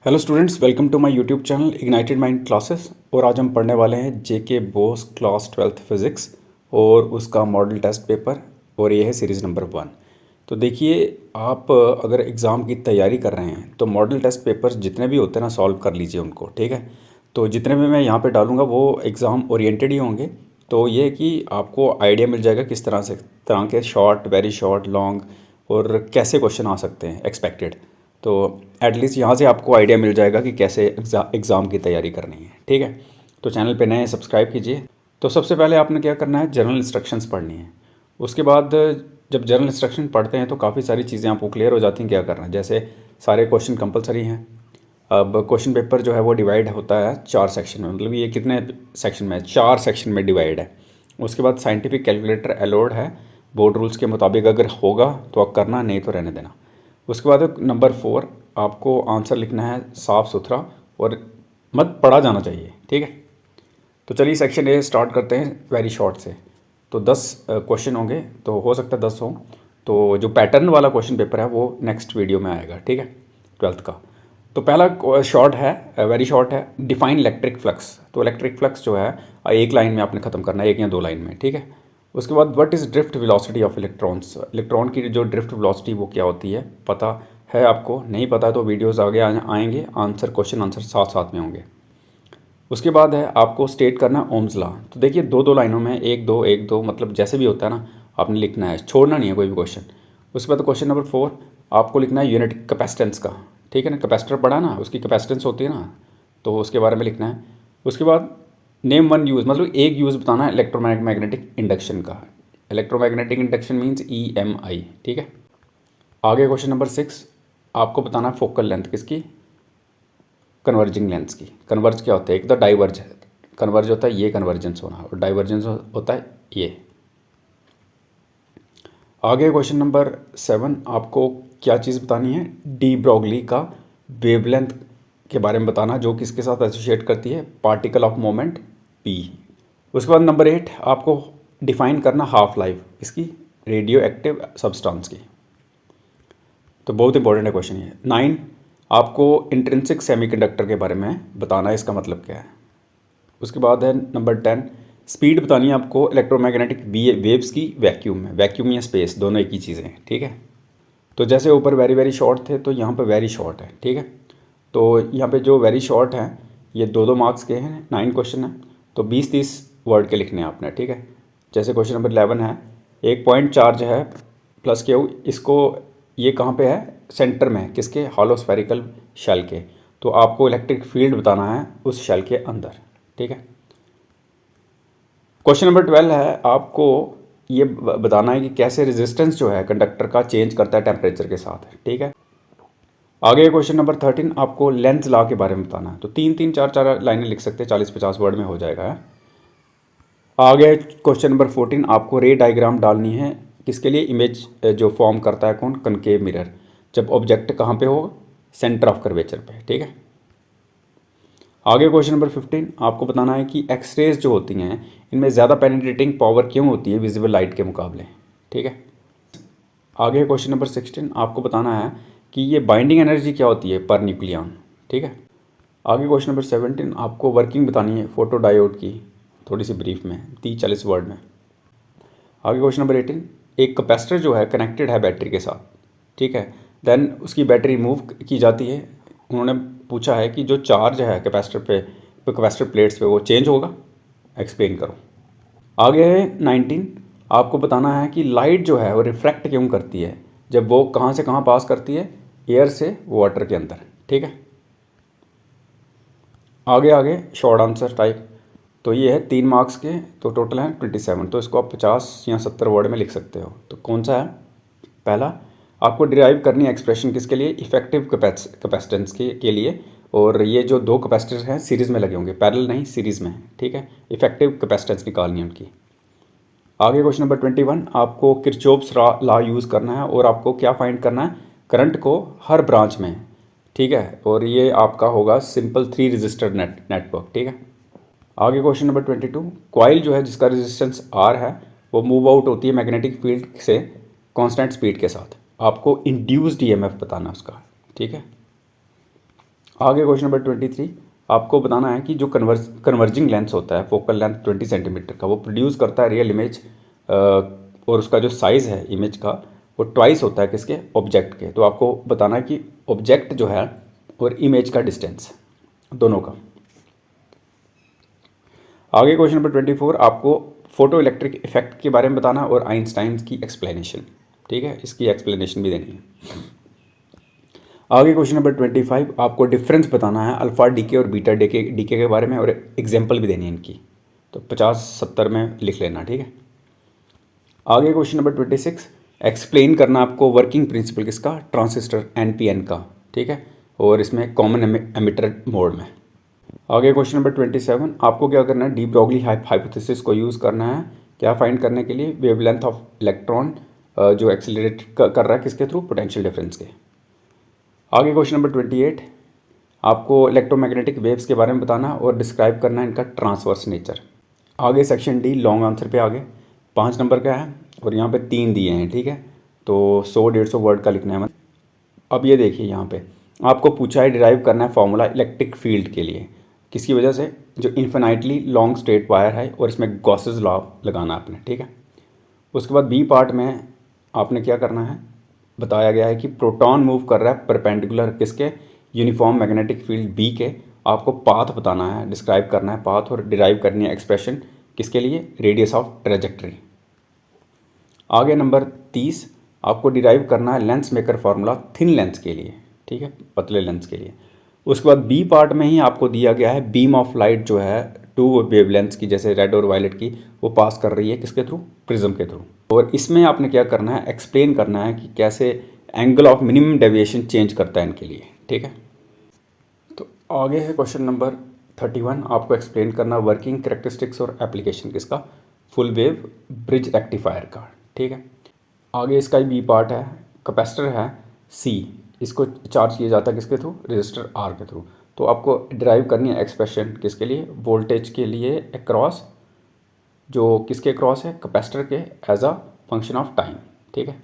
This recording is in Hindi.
Hello students, welcome to my YouTube channel ignited mind classes. और आज हम पढ़ने वाले हैं जेके बोस क्लास 12th फिज़िक्स और उसका मॉडल टेस्ट पेपर। और ये है सीरीज़ नंबर 1। तो देखिए, आप अगर एग्ज़ाम की तैयारी कर रहे हैं तो मॉडल टेस्ट पेपर जितने भी होते हैं ना, सॉल्व कर लीजिए उनको। ठीक है, तो जितने भी मैं यहाँ पे डालूँगा वो एग्ज़ाम ओरिएंटेड ही होंगे। तो ये है कि आपको आइडिया मिल जाएगा किस तरह के शॉर्ट, वेरी शॉर्ट, लॉन्ग और कैसे क्वेश्चन आ सकते हैं एक्सपेक्टेड। तो एटलीस्ट यहाँ से आपको आइडिया मिल जाएगा कि कैसे एग्ज़ाम की तैयारी करनी है। ठीक है, तो चैनल पे नए सब्सक्राइब कीजिए। तो सबसे पहले आपने क्या करना है, जनरल इंस्ट्रक्शंस पढ़नी है। उसके बाद जब जनरल इंस्ट्रक्शन पढ़ते हैं तो काफ़ी सारी चीज़ें आपको क्लियर हो जाती हैं क्या करना है। जैसे सारे क्वेश्चन कंपलसरी हैं। अब क्वेश्चन पेपर जो है वो डिवाइड होता है 4 सेक्शन में, मतलब ये कितने सेक्शन में, 4 सेक्शन में डिवाइड है। उसके बाद साइंटिफिक कैलकुलेटर अलाउड है, बोर्ड रूल्स के मुताबिक अगर होगा तो आप करना, नहीं तो रहने देना। उसके बाद नंबर 4, आपको आंसर लिखना है साफ़ सुथरा और मत पढ़ा जाना चाहिए। ठीक है, तो चलिए सेक्शन ए स्टार्ट करते हैं वेरी शॉर्ट से। तो 10 क्वेश्चन होंगे, तो हो सकता है 10 हो। तो जो पैटर्न वाला क्वेश्चन पेपर है वो नेक्स्ट वीडियो में आएगा। ठीक है, 12th का। तो पहला शॉर्ट है, वेरी शॉर्ट है, डिफाइन इलेक्ट्रिक फ्लक्स। तो इलेक्ट्रिक फ्लक्स जो है एक लाइन में आपने ख़त्म करना है, 1 या 2 लाइन में। ठीक है, उसके बाद what is drift velocity of electrons. Electron की जो ड्रिफ्ट वेलोसिटी वो क्या होती है, पता है आपको? नहीं पता तो वीडियोस आगे आएंगे, आंसर क्वेश्चन आंसर साथ साथ में होंगे। उसके बाद है आपको स्टेट करना ओम्स लॉ। तो देखिए 2-2 लाइनों में 1-2 1-2, मतलब जैसे भी होता है ना, आपने लिखना है, छोड़ना नहीं है कोई भी क्वेश्चन। उसके बाद क्वेश्चन नंबर 4, आपको लिखना है यूनिट कैपेसिटेंस का। ठीक है ना, कैपेसिटर पढ़ा ना, उसकी कैपेसिटेंस होती है ना, तो उसके बारे में लिखना है। उसके बाद नेम वन यूज़, मतलब एक यूज़ बताना है इलेक्ट्रोमैग्नेटिक इंडक्शन का। Electromagnetic induction means EMI। ठीक है, आगे क्वेश्चन नंबर 6, आपको बताना है फोकल लेंथ किसकी, कन्वर्जिंग लेंस की। कन्वर्ज क्या होता है, एक तो डाइवर्ज है, कन्वर्ज होता है ये कन्वर्जेंस होना, और डाइवर्जेंस होता है ये। आगे क्वेश्चन नंबर 7, आपको क्या चीज़ बतानी है, डी ब्रॉगली का वेवलेंथ के बारे में बताना, जो किसके साथ एसोसिएट करती है, पार्टिकल ऑफ मोमेंट P। उसके बाद नंबर 8, आपको डिफाइन करना हाफ लाइफ इसकी, रेडियो एक्टिव सब्सटेंस की। तो बहुत इंपॉर्टेंट है क्वेश्चन ये। 9, आपको इंट्रिंसिक सेमीकंडक्टर के बारे में बताना है, इसका मतलब क्या है। उसके बाद है नंबर 10, स्पीड बतानी है आपको इलेक्ट्रोमैग्नेटिक वेव्स की वैक्यूम में। वैक्यूम या स्पेस दोनों एक ही चीज़ें हैं। ठीक है, तो जैसे ऊपर वेरी वेरी शॉर्ट थे तो यहाँ पर वेरी शॉर्ट है। ठीक है, तो यहाँ पे जो वेरी शॉर्ट है ये 2-2 मार्क्स के हैं, 9 क्वेश्चन है, तो 20-30 वर्ड के लिखने हैं आपने। ठीक है, जैसे क्वेश्चन नंबर 11 है, एक पॉइंट चार्ज है प्लस क्यू, इसको ये कहाँ पे है, सेंटर में, किसके, हॉलो स्फेरिकल शेल के। तो आपको इलेक्ट्रिक फील्ड बताना है उस शेल के अंदर। ठीक है, क्वेश्चन नंबर 12 है, आपको ये बताना है कि कैसे रेजिस्टेंस जो है कंडक्टर का चेंज करता है टेम्परेचर के साथ। ठीक है, आगे क्वेश्चन नंबर 13, आपको लेंज लॉ के बारे में बताना है। तो 3-3 4-4 लाइनें लिख सकते हैं, 40-50 वर्ड में हो जाएगा। आगे क्वेश्चन नंबर 14, आपको रे डायग्राम डालनी है, किसके लिए, इमेज जो फॉर्म करता है कौन, कनकेव मिरर, जब ऑब्जेक्ट कहाँ पे हो, सेंटर ऑफ कर्वेचर पे। ठीक है, आगे क्वेश्चन नंबर 15, आपको बताना है कि एक्सरेज जो होती हैं इनमें ज़्यादा पेनिट्रेटिंग पावर क्यों होती है विजिबल लाइट के मुकाबले। ठीक है, आगे क्वेश्चन नंबर 16, आपको बताना है कि ये बाइंडिंग एनर्जी क्या होती है पर न्यूक्लियन। ठीक है, आगे क्वेश्चन नंबर 17, आपको वर्किंग बतानी है फोटो डायोड की, थोड़ी सी ब्रीफ में, 30-40 वर्ड में। आगे क्वेश्चन नंबर 18, एक कैपेसिटर जो है कनेक्टेड है बैटरी के साथ। ठीक है, देन उसकी बैटरी मूव की जाती है, उन्होंने पूछा है कि जो चार्ज है कैपेसिटर पे, कैपेसिटर प्लेट्स पे, वो चेंज होगा, एक्सप्लेन करो। आगे है 19, आपको बताना है कि लाइट जो है वो रिफ्रैक्ट क्यों करती है, जब वो कहाँ से कहाँ पास करती है, एयर से वाटर के अंदर। ठीक है, आगे आगे शॉर्ट आंसर टाइप, तो ये है 3 मार्क्स के, तो टोटल है 27, तो इसको आप 50 या 70 वर्ड में लिख सकते हो। तो कौन सा है, पहला, आपको डिराइव करनी है एक्सप्रेशन किसके लिए, इफेक्टिव कैपेसिटेंस के लिए। और ये जो 2 कैपेसिटर्स हैं सीरीज़ में लगे होंगे, पैरेलल नहीं, सीरीज़ में है। ठीक है, इफेक्टिव कैपेसिटेंस निकालनी है उनकी। आगे क्वेश्चन नंबर 21, आपको किरचॉफ्स लॉ यूज़ करना है और आपको क्या फाइंड करना है, करंट को हर ब्रांच में। ठीक है, और ये आपका होगा सिंपल 3 रजिस्टर नेटवर्क। ठीक है, आगे क्वेश्चन नंबर 22, कॉइल जो है जिसका रेजिस्टेंस R है वो मूव आउट होती है मैग्नेटिक फील्ड से कांस्टेंट स्पीड के साथ, आपको इंड्यूस्ड EMF बताना उसका। ठीक है, आगे क्वेश्चन नंबर 23, आपको बताना है कि जो कन्वर्जिंग लेंस होता है फोकल लेंथ 20 सेंटीमीटर का, वो प्रोड्यूस करता है रियल इमेज और उसका जो साइज़ है इमेज का वो ट्वाइस होता है किसके, ऑब्जेक्ट के। तो आपको बताना है कि ऑब्जेक्ट जो है और इमेज का डिस्टेंस दोनों का। आगे क्वेश्चन नंबर 24, आपको फोटो इलेक्ट्रिक इफेक्ट के बारे में बताना और आइंस्टाइन की एक्सप्लेनेशन, ठीक है, इसकी एक्सप्लेनेशन भी देनी है। आगे क्वेश्चन नंबर 25, आपको डिफरेंस बताना है अल्फ़ा डीके और बीटा डीके के बारे में और एग्जांपल भी देनी है इनकी। तो 50-70 में लिख लेना, ठीक है। आगे क्वेश्चन नंबर 26, एक्सप्लेन करना आपको वर्किंग प्रिंसिपल किसका, ट्रांजिस्टर एनपीएन का, ठीक है, और इसमें कॉमन एमिटर मोड में। आगे क्वेश्चन नंबर 27, आपको क्या करना है, डी ब्रोगली हाइपोथेसिस को यूज़ करना है क्या फाइंड करने के लिए, वेवलेंथ ऑफ इलेक्ट्रॉन जो एक्सीलरेट कर रहा है किसके थ्रू, पोटेंशियल डिफरेंस के। आगे क्वेश्चन नंबर 28, आपको इलेक्ट्रोमैग्नेटिक वेव्स के बारे में बताना और डिस्क्राइब करना है इनका ट्रांसवर्स नेचर। आगे सेक्शन डी लॉन्ग आंसर पे आगे 5 नंबर का है और यहाँ पे 3 दिए हैं, ठीक है, तो 100-150 वर्ड का लिखना है। अब ये देखिए यहाँ पे आपको पूछा है डिराइव करना है फॉर्मूला इलेक्ट्रिक फील्ड के लिए, किसकी वजह से, जो इन्फिनाइटली लॉन्ग स्ट्रेट वायर है और इसमें गॉसेस लॉ लगाना है आपने, ठीक है। उसके बाद बी पार्ट में आपने क्या करना है, बताया गया है कि प्रोटॉन मूव कर रहा है परपेंडिकुलर किसके, यूनिफॉर्म मैग्नेटिक फील्ड बी के। आपको पाथ बताना है, डिस्क्राइब करना है पाथ और डिराइव करनी है एक्सप्रेशन किसके लिए, रेडियस ऑफ ट्रेजेक्ट्री। आगे नंबर 30, आपको डिराइव करना है lens maker formula thin lens के लिए, ठीक है, पतले लेंस के लिए। उसके बाद बी पार्ट में ही आपको दिया गया है बीम ऑफ लाइट जो है 2 वेवलेंथ्स की, जैसे रेड और वायलेट की, वो पास कर रही है किसके थ्रू, प्रिज्म के थ्रू। और इसमें आपने क्या करना है, एक्सप्लेन करना है कि कैसे angle of minimum deviation change करता है इनके लिए, ठीक है। तो आगे है क्वेश्चन नंबर 31, आपको एक्सप्लेन करना वर्किंग कैरेक्टरिस्टिक्स और एप्लीकेशन किसका, फुल वेव ब्रिज रेक्टिफायर का, ठीक है। आगे इसका ही बी पार्ट है, कैपेसिटर है सी, इसको चार्ज किया जाता है किसके थ्रू, रेजिस्टर आर के थ्रू। तो आपको ड्राइव करनी है एक्सप्रेशन किसके लिए, वोल्टेज के लिए अक्रॉस, जो किसके अक्रॉस है, कैपेसिटर के, as a function of time, ठीक है।